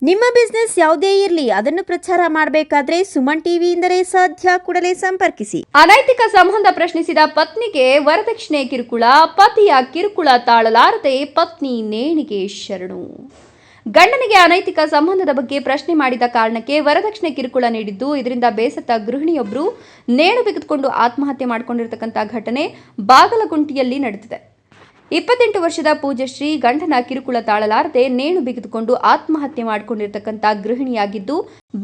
ನಿಮ್ಮ ಬಿಸ್ನೆಸ್ ಯಾವುದೇ ಇರಲಿ ಅದನ್ನು ಪ್ರಚಾರ ಮಾಡಬೇಕಾದ್ರೆ ಸುಮನ್ ಟಿವಿಯಿಂದಲೇ ಸಾಧ್ಯ. ಕೂಡಲೇ ಸಂಪರ್ಕಿಸಿ. ಅನೈತಿಕ ಸಂಬಂಧ ಪ್ರಶ್ನಿಸಿದ ಪತ್ನಿಗೆ ವರದಕ್ಷಿಣೆ ಕಿರುಕುಳ, ಪತಿಯ ಕಿರುಕುಳ ತಾಳಲಾರದೆ ಪತ್ನಿ ನೇಣಿಗೆ ಶರಣು. ಗಂಡನಿಗೆ ಅನೈತಿಕ ಸಂಬಂಧದ ಬಗ್ಗೆ ಪ್ರಶ್ನೆ ಮಾಡಿದ ಕಾರಣಕ್ಕೆ ವರದಕ್ಷಿಣೆ ಕಿರುಕುಳ ನೀಡಿದ್ದು, ಇದರಿಂದ ಬೇಸತ್ತ ಗೃಹಿಣಿಯೊಬ್ಬರು ನೇಣು ಬಿಗಿದುಕೊಂಡು ಆತ್ಮಹತ್ಯೆ ಮಾಡಿಕೊಂಡಿರತಕ್ಕಂಥ ಘಟನೆ ಬಾಗಲಗುಂಟಿಯಲ್ಲಿ ನಡೆದಿದೆ. 28 ವರ್ಷದ ಪೂಜಶ್ರೀ ಗಂಡನ ಕಿರುಕುಳ ತಾಳಲಾರದೆ ನೇಣು ಬಿಗಿದುಕೊಂಡು ಆತ್ಮಹತ್ಯೆ ಮಾಡಿಕೊಂಡಿರತಕ್ಕಂಥ ಗೃಹಿಣಿಯಾಗಿದ್ದು,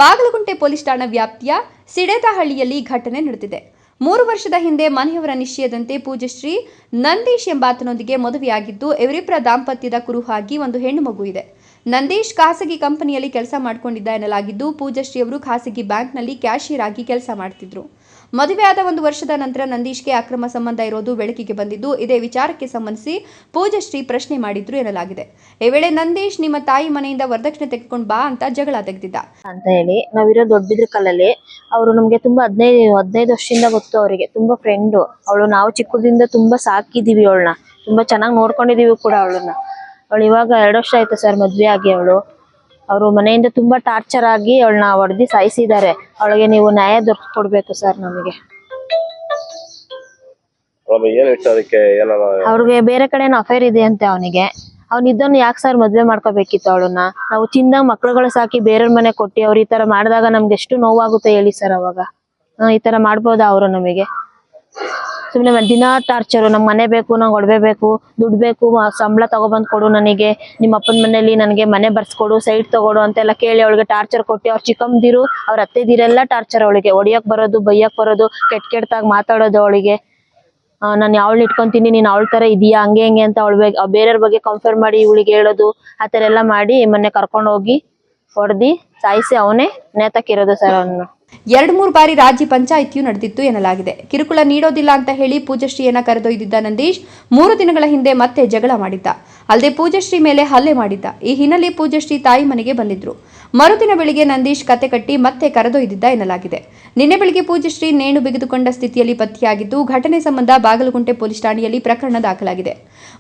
ಬಾಗಲಗುಂಟೆ ಪೊಲೀಸ್ ಠಾಣಾ ವ್ಯಾಪ್ತಿಯ ಸಿಡೇತಹಳ್ಳಿಯಲ್ಲಿ ಘಟನೆ ನಡೆದಿದೆ. 3 ವರ್ಷದ ಹಿಂದೆ ಮನೆಯವರ ನಿಶ್ಚಯದಂತೆ ಪೂಜಶ್ರೀ ನಂದೀಶ್ ಎಂಬಾತನೊಂದಿಗೆ ಮದುವೆಯಾಗಿದ್ದು, ಇವರಿಬ್ಬರ ದಾಂಪತ್ಯದ ಕುರುಹಾಗಿ ಒಂದು ಹೆಣ್ಣು ಮಗು ಇದೆ. ನಂದೀಶ್ ಖಾಸಗಿ ಕಂಪನಿಯಲ್ಲಿ ಕೆಲಸ ಮಾಡಿಕೊಂಡಿದ್ದ ಎನ್ನಲಾಗಿದ್ದು, ಪೂಜಶ್ರೀ ಅವರು ಖಾಸಗಿ ಬ್ಯಾಂಕ್ನಲ್ಲಿ ಕ್ಯಾಶಿಯರ್ ಆಗಿ ಕೆಲಸ ಮಾಡ್ತಿದ್ರು. ಮದುವೆಯಾದ 1 ವರ್ಷದ ನಂತರ ನಂದೀಶ್ಗೆ ಅಕ್ರಮ ಸಂಬಂಧ ಇರೋದು ಬೆಳಕಿಗೆ ಬಂದಿದ್ದು, ಇದೇ ವಿಚಾರಕ್ಕೆ ಸಂಬಂಧಿಸಿ ಪೂಜಶ್ರೀ ಪ್ರಶ್ನೆ ಮಾಡಿದ್ರು ಎನ್ನಲಾಗಿದೆ. ಈ ವೇಳೆ ನಂದೀಶ್ ನಿಮ್ಮ ತಾಯಿ ಮನೆಯಿಂದ ವರದಕ್ಷಿಣೆ ತೆಗೆದುಕೊಂಡು ಬಾ ಅಂತ ಜಗಳ ತೆಗೆದಿದ್ದ ಅಂತ ಹೇಳಿ ನಾವಿರೋ ದೊಡ್ಡಬಿದ್ರಕಲ್ಲಲ್ಲಿ ಅವರು ನಮ್ಗೆ ತುಂಬಾ 15 ವರ್ಷದಿಂದ ಗೊತ್ತು. ಅವರಿಗೆ ತುಂಬಾ ಫ್ರೆಂಡು ಅವಳು. ನಾವು ಚಿಕ್ಕದಿಂದ ತುಂಬಾ ಸಾಕಿದೀವಿ ಅವಳನ್ನ, ತುಂಬಾ ಚೆನ್ನಾಗಿ ನೋಡ್ಕೊಂಡಿದೀವಿ ಕೂಡ ಅವಳನ್ನ. ಅವಳು ಇವಾಗ 2 ವರ್ಷ ಆಯ್ತು ಸರ್ ಮದ್ವೆ ಆಗಿ. ಅವರು ಮನೆಯಿಂದ ತುಂಬಾ ಟಾರ್ಚರ್ ಆಗಿ ಅವಳನ್ನ ಹೊಡೆದಿ ಸಾಯಿಸಿದ್ದಾರೆ. ಅವಳಿಗೆ ನೀವು ನ್ಯಾಯ ದೊರಕಿಕೊಡ್ಬೇಕು ಸರ್ ನಮಗೆ. ಅವ್ರಿಗೆ ಬೇರೆ ಕಡೆ ಅಫೇರ್ ಇದೆ ಅಂತೆ ಅವನಿಗೆ. ಅವನಿದ್ದನ್ನು ಯಾಕೆ ಸರ್ ಮದ್ವೆ ಮಾಡ್ಕೋಬೇಕಿತ್ತು ಅವಳನ್ನ? ನಾವು ಚಿಂದ ಮಕ್ಳುಗಳು ಸಾಕಿ ಬೇರೆಯವ್ರ ಮನೆ ಕೊಟ್ಟಿ ಅವ್ರು ಈ ತರ ಮಾಡಿದಾಗ ನಮ್ಗೆ ಎಷ್ಟು ನೋವಾಗುತ್ತೆ ಹೇಳಿ ಸರ್. ಅವಾಗ ಈ ತರ ಮಾಡ್ಬೋದಾ ಅವರು ನಮಗೆ? ಸುಮ್ನೆ ದಿನ ಟಾರ್ಚರು. ನಮ್ ಮನೆ ಬೇಕು, ನಂಗೆ ಒಡವೆ ಬೇಕು, ದುಡ್ಡು ಬೇಕು, ಸಂಬಳ ತಗೊಬಂದ್ ಕೊಡು ನನಗೆ, ನಿಮ್ಮ ಅಪ್ಪನ ಮನೇಲಿ ನನಗೆ ಮನೆ ಬರ್ಸ್ಕೊಡು, ಸೈಟ್ ತಗೊಡು ಅಂತೆಲ್ಲ ಕೇಳಿ ಅವಳಿಗೆ ಟಾರ್ಚರ್ ಕೊಟ್ಟು, ಅವ್ರ ಚಿಕ್ಕಮ್ಮದಿರು ಅವ್ರ ಅತ್ತೆದಿರೆಲ್ಲ ಟಾರ್ಚರ್ ಅವಳಿಗೆ. ಹೊಡಿಯಕ್ ಬರೋದು, ಬೈಯಕ್ ಬರೋದು, ಕೆಟ್ಟಾಗ ಮಾತಾಡೋದು ಅವಳಿಗೆ. ನಾನು ಅವಳು ಇಟ್ಕೊಂತೀನಿ, ನೀನ್ ಅವಳ ತರ ಇದೀಯಾ, ಹಂಗೆ ಹಂಗೆ ಅಂತ ಬೇರೆಯವ್ರ ಬಗ್ಗೆ ಕಂಪೇರ್ ಮಾಡಿ ಇವಳಿಗೆ ಹೇಳೋದು, ಆ ತರ ಎಲ್ಲ ಮಾಡಿ ಮೊನ್ನೆ ಕರ್ಕೊಂಡು ಹೋಗಿ ಹೊಡೆದಿ ಸಾಯಿಸಿ ಅವನೇ ನೇತಕ್ಕಿರೋದು ಸರ್ ಅವನು. 2-3 ಬಾರಿ ರಾಜ್ಯ ಪಂಚಾಯಿತಿಯು ನಡೆದಿತ್ತು ಎನ್ನಲಾಗಿದೆ. ಕಿರುಕುಳ ನೀಡೋದಿಲ್ಲ ಅಂತ ಹೇಳಿ ಪೂಜಶ್ರೀಯನ್ನ ಕರೆದೊಯ್ದಿದ್ದ ನಂದೀಶ್ 3 ದಿನಗಳ ಹಿಂದೆ ಮತ್ತೆ ಜಗಳ ಮಾಡಿದ್ದ. ಅಲ್ಲದೆ ಪೂಜಶ್ರೀ ಮೇಲೆ ಹಲ್ಲೆ ಮಾಡಿದ್ದ. ಈ ಹಿನ್ನೆಲೆ ಪೂಜಶ್ರೀ ತಾಯಿ ಮನೆಗೆ ಬಂದಿದ್ರು. ಮರುದಿನ ಬೆಳಿಗ್ಗೆ ನಂದೀಶ್ ಕತೆ ಕಟ್ಟಿ ಮತ್ತೆ ಕರೆದೊಯ್ದಿದ್ದ ಎನ್ನಲಾಗಿದೆ. ನಿನ್ನೆ ಬೆಳಿಗ್ಗೆ ಪೂಜಶ್ರೀ ನೇಣು ಬಿಗಿದುಕೊಂಡ ಸ್ಥಿತಿಯಲ್ಲಿ ಪತ್ತೆಯಾಗಿದ್ದು, ಘಟನೆ ಸಂಬಂಧ ಬಾಗಲಗುಂಟೆ ಪೊಲೀಸ್ ಠಾಣೆಯಲ್ಲಿ ಪ್ರಕರಣ ದಾಖಲಾಗಿದೆ.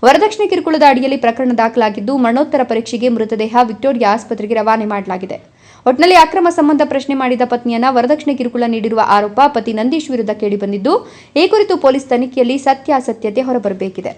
ವರದಕ್ಷಿಣೆ ಕಿರುಕುಳದ ಅಡಿಯಲ್ಲಿ ಪ್ರಕರಣ ದಾಖಲಾಗಿದ್ದು, ಮರಣೋತ್ತರ ಪರೀಕ್ಷೆಗೆ ಮೃತದೇಹ ವಿಕ್ಟೋರಿಯಾ ಆಸ್ಪತ್ರೆಗೆ ರವಾನೆ ಮಾಡಲಾಗಿದೆ. ಒಟ್ನಲ್ಲಿ ಅಕ್ರಮ ಸಂಬಂಧ ಪ್ರಶ್ನೆ ಮಾಡಿದ ಪತ್ನಿಯನ್ನ ವರದಕ್ಷಿಣೆ ಕಿರುಕುಳ ನೀಡಿರುವ ಆರೋಪ ಪತಿ ನಂದೀಶ್ ವಿರುದ್ಧ ಕೇಳಿಬಂದಿದ್ದು, ಈ ಕುರಿತು ಪೊಲೀಸ್ ತನಿಖೆಯಲ್ಲಿ ಸತ್ಯಾಸತ್ಯತೆ ಹೊರಬರಬೇಕಿದೆ.